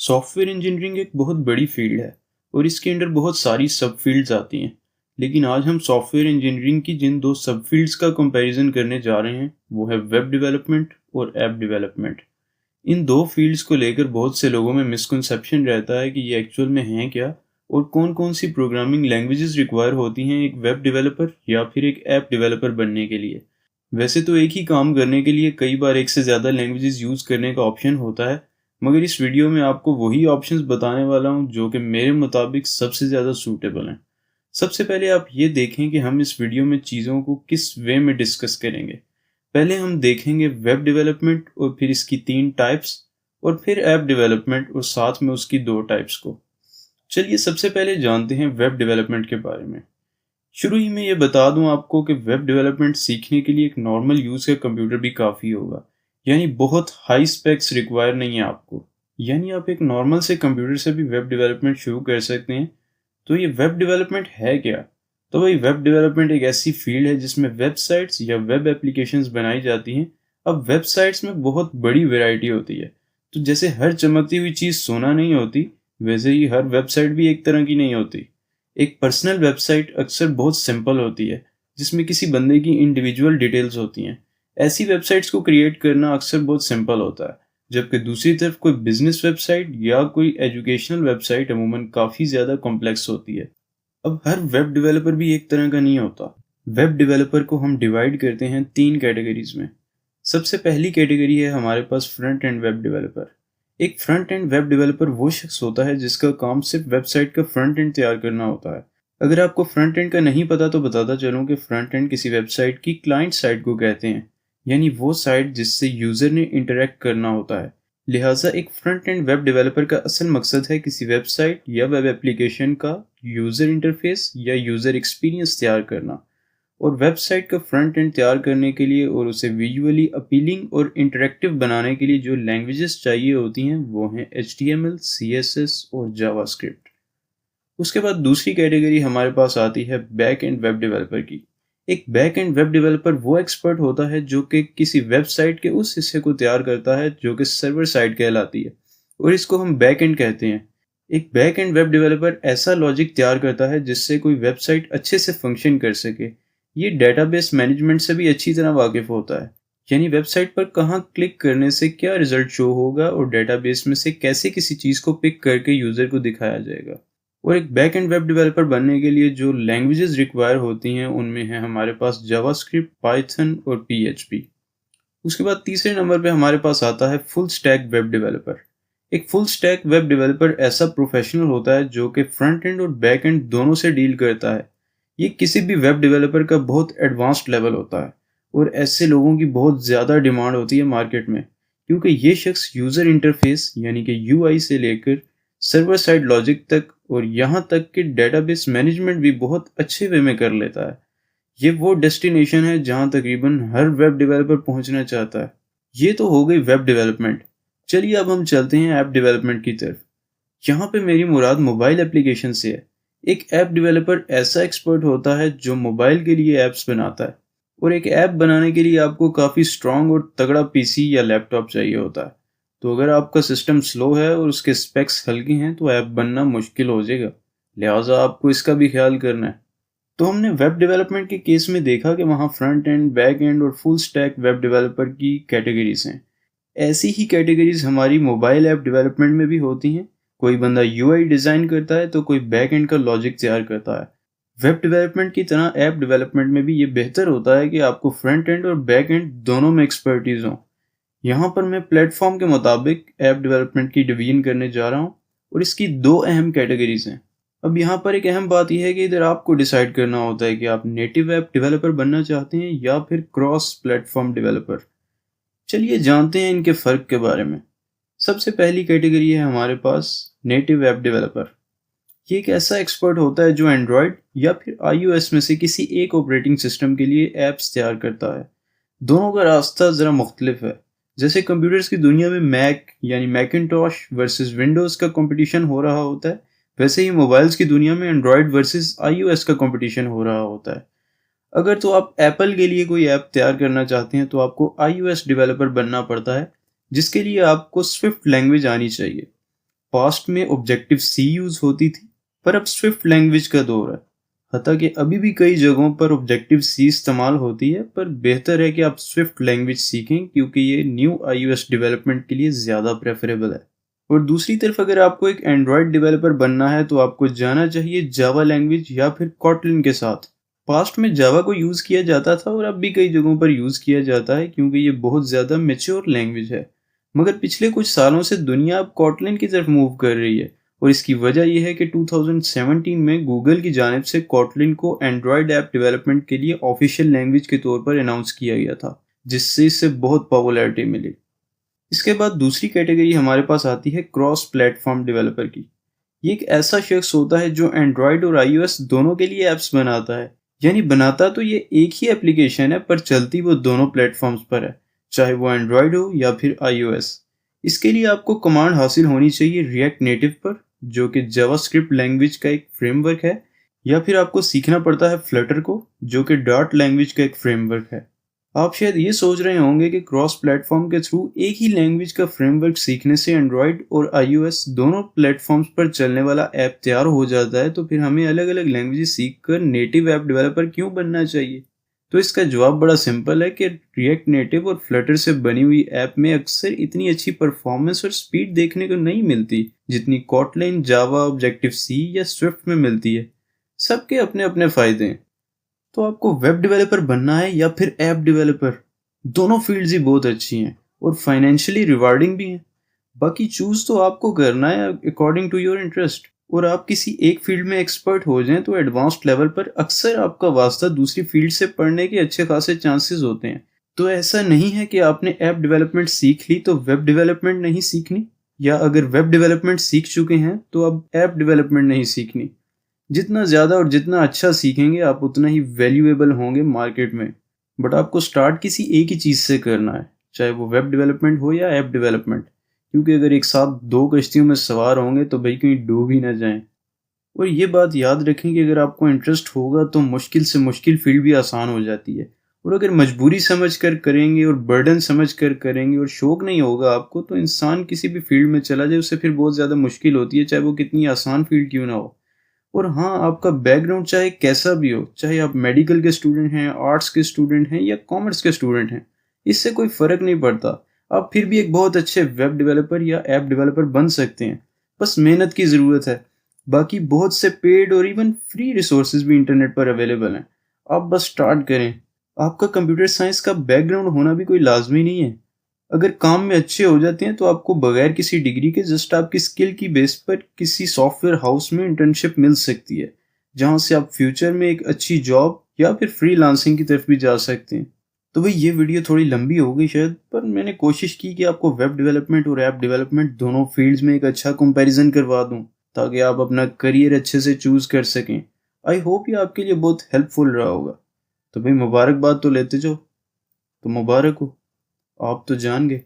Software engineering एक बहुत बड़ी फील्ड है और इसके अंदर बहुत सारी सब फील्ड्स आती हैं। लेकिन आज हम सॉफ्टवेयर इंजीनियरिंग की जिन दो सब फील्ड्स का कंपैरिजन करने जा रहे हैं वो है वेब डेवलपमेंट और ऐप डेवलपमेंट। इन दो फील्ड्स को लेकर बहुत से लोगों में मिसकंसेप्शन रहता है कि ये एक्चुअल में हैं क्या और कौन कौन सी प्रोग्रामिंग लैंग्वेजेस रिक्वायर होती हैं एक वेब डेवलपर या फिर एक ऐप डेवलपर बनने के लिए। वैसे तो एक ही काम करने के लिए कई बार एक से ज़्यादा लैंग्वेजेस यूज़ करने का ऑप्शन होता है, मगर इस वीडियो में आपको वही ऑप्शंस बताने वाला हूँ जो कि मेरे मुताबिक सबसे ज़्यादा सूटेबल हैं। सबसे पहले आप ये देखें कि हम इस वीडियो में चीज़ों को किस वे में डिस्कस करेंगे। पहले हम देखेंगे वेब डेवलपमेंट और फिर इसकी 3 टाइप्स, और फिर ऐप डेवलपमेंट और साथ में उसकी 2 टाइप्स को। चलिए सबसे पहले जानते हैं वेब डेवलपमेंट के बारे में। शुरू ही में ये बता दूं आपको कि वेब डेवलपमेंट सीखने के लिए एक नॉर्मल यूज़ का कंप्यूटर भी काफ़ी होगा, यानी बहुत हाई स्पेक्स रिक्वायर नहीं है आपको। यानी आप एक नॉर्मल से कंप्यूटर से भी वेब डेवलपमेंट शुरू कर सकते हैं। तो ये वेब डेवलपमेंट है क्या? तो भाई वेब डेवलपमेंट एक ऐसी फील्ड है जिसमें वेबसाइट्स या वेब एप्लीकेशंस बनाई जाती हैं। अब वेबसाइट्स में बहुत बड़ी वैरायटी होती है। तो जैसे हर चमकती हुई चीज़ सोना नहीं होती, वैसे ही हर वेबसाइट भी एक तरह की नहीं होती। एक पर्सनल वेबसाइट अक्सर बहुत सिंपल होती है, जिसमें किसी बंदे की इंडिविजुअल डिटेल्स होती हैं। ऐसी वेबसाइट्स को क्रिएट करना अक्सर बहुत सिंपल होता है, जबकि दूसरी तरफ कोई बिजनेस वेबसाइट या कोई एजुकेशनल वेबसाइट अमूमन काफ़ी ज़्यादा कॉम्प्लेक्स होती है। अब हर वेब डेवलपर भी एक तरह का नहीं होता। वेब डेवलपर को हम डिवाइड करते हैं 3 कैटेगरीज में। सबसे पहली कैटेगरी है हमारे पास फ्रंट एंड वेब डेवलपर। एक फ्रंट एंड वेब डेवलपर वो शख्स होता है जिसका काम सिर्फ वेबसाइट का फ्रंट एंड तैयार करना होता है। अगर आपको फ्रंट एंड का नहीं पता तो बताता चलूँ कि फ्रंट एंड किसी वेबसाइट की क्लाइंट साइड को कहते हैं, यानी वो साइट जिससे यूज़र ने इंटरेक्ट करना होता है। लिहाजा एक फ्रंट एंड वेब डेवलपर का असल मकसद है किसी वेबसाइट या वेब एप्लीकेशन का यूज़र इंटरफेस या यूज़र एक्सपीरियंस तैयार करना। और वेबसाइट का फ्रंट एंड तैयार करने के लिए और उसे विजुअली अपीलिंग और इंटरेक्टिव बनाने के लिए जो लैंग्वेजेस चाहिए होती हैं वो हैं HTML, CSS और जावास्क्रिप्ट। उसके बाद दूसरी कैटेगरी हमारे पास आती है बैक एंड वेब डेवलपर की। एक बैक एंड वेब डेवलपर वो एक्सपर्ट होता है जो कि किसी वेबसाइट के उस हिस्से को तैयार करता है जो कि सर्वर साइड कहलाती है, और इसको हम बैक एंड कहते हैं। एक बैक एंड वेब डेवलपर ऐसा लॉजिक तैयार करता है जिससे कोई वेबसाइट अच्छे से फंक्शन कर सके। ये डेटाबेस मैनेजमेंट से भी अच्छी तरह वाकिफ होता है, यानी वेबसाइट पर कहाँ क्लिक करने से क्या रिजल्ट शो होगा और डेटाबेस में से कैसे किसी चीज़ को पिक करके यूज़र को दिखाया जाएगा। और एक बैक एंड वेब डेवलपर बनने के लिए जो लैंग्वेजेस रिक्वायर होती हैं उनमें है हमारे पास जावास्क्रिप्ट, पाइथन और PHP। उसके बाद तीसरे नंबर पे हमारे पास आता है फुल स्टैक वेब डेवलपर। एक फुल स्टैक वेब डेवलपर ऐसा प्रोफेशनल होता है जो कि फ्रंट एंड और बैक एंड दोनों से डील करता है। ये किसी भी वेब डेवलपर का बहुत एडवांस्ड लेवल होता है और ऐसे लोगों की बहुत ज़्यादा डिमांड होती है मार्केट में, क्योंकि ये शख्स यूज़र इंटरफेस यानी कि UI से लेकर सर्वर साइड लॉजिक तक और यहाँ तक कि डेटाबेस मैनेजमेंट भी बहुत अच्छे वे में कर लेता है। ये वो डेस्टिनेशन है जहाँ तकरीबन हर वेब डेवलपर पहुँचना चाहता है। ये तो हो गई वेब डेवलपमेंट। चलिए अब हम चलते हैं ऐप डेवलपमेंट की तरफ। यहाँ पे मेरी मुराद मोबाइल एप्लीकेशन से है। एक ऐप डेवलपर ऐसा एक्सपर्ट होता है जो मोबाइल के लिए ऐप्स बनाता है, और एक ऐप बनाने के लिए आपको काफ़ी स्ट्रॉन्ग और तगड़ा PC या लैपटॉप चाहिए होता है। तो अगर आपका सिस्टम स्लो है और उसके स्पेक्स हल्के हैं तो ऐप बनना मुश्किल हो जाएगा, लिहाजा आपको इसका भी ख्याल करना है। तो हमने वेब डेवलपमेंट के केस में देखा कि वहाँ फ्रंट एंड, बैक एंड और फुल स्टैक वेब डेवलपर की कैटेगरीज हैं। ऐसी ही कैटेगरीज हमारी मोबाइल ऐप डेवलपमेंट में भी होती हैं। कोई बंदा UI डिज़ाइन करता है तो कोई बैक एंड का लॉजिक तैयार करता है। वेब डेवलपमेंट की तरह ऐप डेवलपमेंट में भी ये बेहतर होता है कि आपको फ्रंट एंड और बैक एंड दोनों में एक्सपर्टीज हो। यहाँ पर मैं प्लेटफॉर्म के मुताबिक ऐप डेवलपमेंट की डिवीजन करने जा रहा हूँ, और इसकी 2 अहम कैटेगरीज हैं। अब यहाँ पर एक अहम बात यह है कि इधर आपको डिसाइड करना होता है कि आप नेटिव ऐप डेवलपर बनना चाहते हैं या फिर क्रॉस प्लेटफॉर्म डेवलपर। चलिए जानते हैं इनके फ़र्क के बारे में। सबसे पहली कैटेगरी है हमारे पास नेटिव ऐप डेवलपर। ये एक ऐसा एक्सपर्ट होता है जो एंड्रॉयड या फिर iOS में से किसी एक ऑपरेटिंग सिस्टम के लिए ऐप्स तैयार करता है। दोनों का रास्ता ज़रा मुख्तलिफ है। जैसे कंप्यूटर्स की दुनिया में मैक यानी मैकिनटॉश वर्सेस विंडोज़ का कंपटीशन हो रहा होता है, वैसे ही मोबाइल्स की दुनिया में एंड्रॉयड वर्सेस iOS का कंपटीशन हो रहा होता है। अगर तो आप एप्पल के लिए कोई ऐप तैयार करना चाहते हैं तो आपको iOS डेवलपर बनना पड़ता है, जिसके लिए आपको स्विफ्ट लैंग्वेज आनी चाहिए। पास्ट में ऑब्जेक्टिव सी यूज होती थी, पर अब स्विफ्ट लैंग्वेज का दौर है। हालांकि अभी भी कई जगहों पर ऑब्जेक्टिव सी इस्तेमाल होती है, पर बेहतर है कि आप स्विफ्ट लैंग्वेज सीखें क्योंकि ये न्यू iOS डेवलपमेंट के लिए ज़्यादा प्रेफरेबल है। और दूसरी तरफ अगर आपको एक एंड्रॉयड डेवलपर बनना है तो आपको जाना चाहिए जावा लैंग्वेज या फिर कॉटलिन के साथ। पास्ट में जावा को यूज़ किया जाता था और अब भी कई जगहों पर यूज़ किया जाता है क्योंकि ये बहुत ज़्यादा मैच्योर लैंग्वेज है। मगर पिछले कुछ सालों से दुनिया अब कॉटलिन की तरफ मूव कर रही है, और इसकी वजह यह है कि 2017 में गूगल की जानिब से कॉटलिन को एंड्रॉयड ऐप डेवलपमेंट के लिए ऑफिशियल लैंग्वेज के तौर पर अनाउंस किया गया था, जिससे इसे बहुत पॉपुलैरिटी मिली। इसके बाद दूसरी कैटेगरी हमारे पास आती है क्रॉस प्लेटफॉर्म डेवलपर की। ये एक ऐसा शख्स होता है जो एंड्रॉयड और iOS दोनों के लिए ऐप्स बनाता है। यानी बनाता तो ये एक ही एप्लीकेशन है, पर चलती वो दोनों प्लेटफॉर्म्स पर है, चाहे वो एंड्रॉयड हो या फिर iOS। इसके लिए आपको कमांड हासिल होनी चाहिए रिएक्ट नेटिव पर, जो कि जावास्क्रिप्ट लैंग्वेज का एक फ्रेमवर्क है, या फिर आपको सीखना पड़ता है फ्लटर को, जो कि डार्ट लैंग्वेज का एक फ्रेमवर्क है। आप शायद ये सोच रहे होंगे कि क्रॉस प्लेटफॉर्म के थ्रू एक ही लैंग्वेज का फ्रेमवर्क सीखने से एंड्रॉयड और iOS दोनों प्लेटफॉर्म्स पर चलने वाला ऐप तैयार हो जाता है, तो फिर हमें अलग अलग लैंग्वेजेस सीखकर नेटिव ऐप डेवलपर क्यों बनना चाहिए? तो इसका जवाब बड़ा सिंपल है कि रिएक्ट नेटिव और फ्लटर से बनी हुई ऐप में अक्सर इतनी अच्छी परफॉर्मेंस और स्पीड देखने को नहीं मिलती जितनी कॉटलिन, जावा, ऑब्जेक्टिव सी या स्विफ्ट में मिलती है। सबके अपने अपने फायदे हैं। तो आपको वेब डेवलपर बनना है या फिर ऐप डेवलपर, दोनों फील्ड्स ही बहुत अच्छी हैं और फाइनेंशियली रिवार्डिंग भी हैं। बाकी चूज तो आपको करना है अकॉर्डिंग टू योर इंटरेस्ट। और आप किसी एक फील्ड में एक्सपर्ट हो जाएं तो एडवांस्ड लेवल पर अक्सर आपका वास्ता दूसरी फील्ड से पढ़ने के अच्छे खासे चांसेस होते हैं। तो ऐसा नहीं है कि आपने ऐप डेवलपमेंट सीख ली तो वेब डेवलपमेंट नहीं सीखनी, या अगर वेब डेवलपमेंट सीख चुके हैं तो अब ऐप डेवलपमेंट नहीं सीखनी। जितना ज़्यादा और जितना अच्छा सीखेंगे आप उतना ही वैल्यूएबल होंगे मार्केट में। बट आपको स्टार्ट किसी एक ही चीज़ से करना है, चाहे वो वेब डेवलपमेंट हो या ऐप डेवलपमेंट, क्योंकि अगर एक साथ दो कश्तियों में सवार होंगे तो भाई कहीं डूब ही ना जाएं। और ये बात याद रखें कि अगर आपको इंटरेस्ट होगा तो मुश्किल से मुश्किल फील्ड भी आसान हो जाती है, और अगर मजबूरी समझ कर करेंगे और बर्डन समझ कर करेंगे और शौक नहीं होगा आपको, तो इंसान किसी भी फील्ड में चला जाए उससे फिर बहुत ज़्यादा मुश्किल होती है, चाहे वो कितनी आसान फील्ड क्यों ना हो। और हाँ, आपका बैकग्राउंड चाहे कैसा भी हो, चाहे आप मेडिकल के स्टूडेंट हैं, आर्ट्स के स्टूडेंट हैं या कॉमर्स के स्टूडेंट हैं, इससे कोई फ़र्क नहीं पड़ता। आप फिर भी एक बहुत अच्छे वेब डेवलपर या ऐप डेवलपर बन सकते हैं। बस मेहनत की ज़रूरत है। बाकी बहुत से पेड और इवन फ्री रिसोर्सेज भी इंटरनेट पर अवेलेबल हैं। आप बस स्टार्ट करें। आपका कंप्यूटर साइंस का बैकग्राउंड होना भी कोई लाजमी नहीं है। अगर काम में अच्छे हो जाते हैं तो आपको बगैर किसी डिग्री के जस्ट आपकी स्किल की बेस पर किसी सॉफ्टवेयर हाउस में इंटर्नशिप मिल सकती है, जहां से आप फ्यूचर में एक अच्छी जॉब या फिर फ्रीलांसिंग की तरफ भी जा सकते हैं। तो भाई ये वीडियो थोड़ी लंबी हो गई शायद, पर मैंने कोशिश की कि आपको वेब डेवलपमेंट और ऐप डेवलपमेंट दोनों फील्ड्स में एक अच्छा कंपैरिजन करवा दूं, ताकि आप अपना करियर अच्छे से चूज कर सकें। आई होप ये आपके लिए बहुत हेल्पफुल रहा होगा। तो भाई मुबारकबाद तो लेते जाओ। तो मुबारक हो, आप तो जान गए।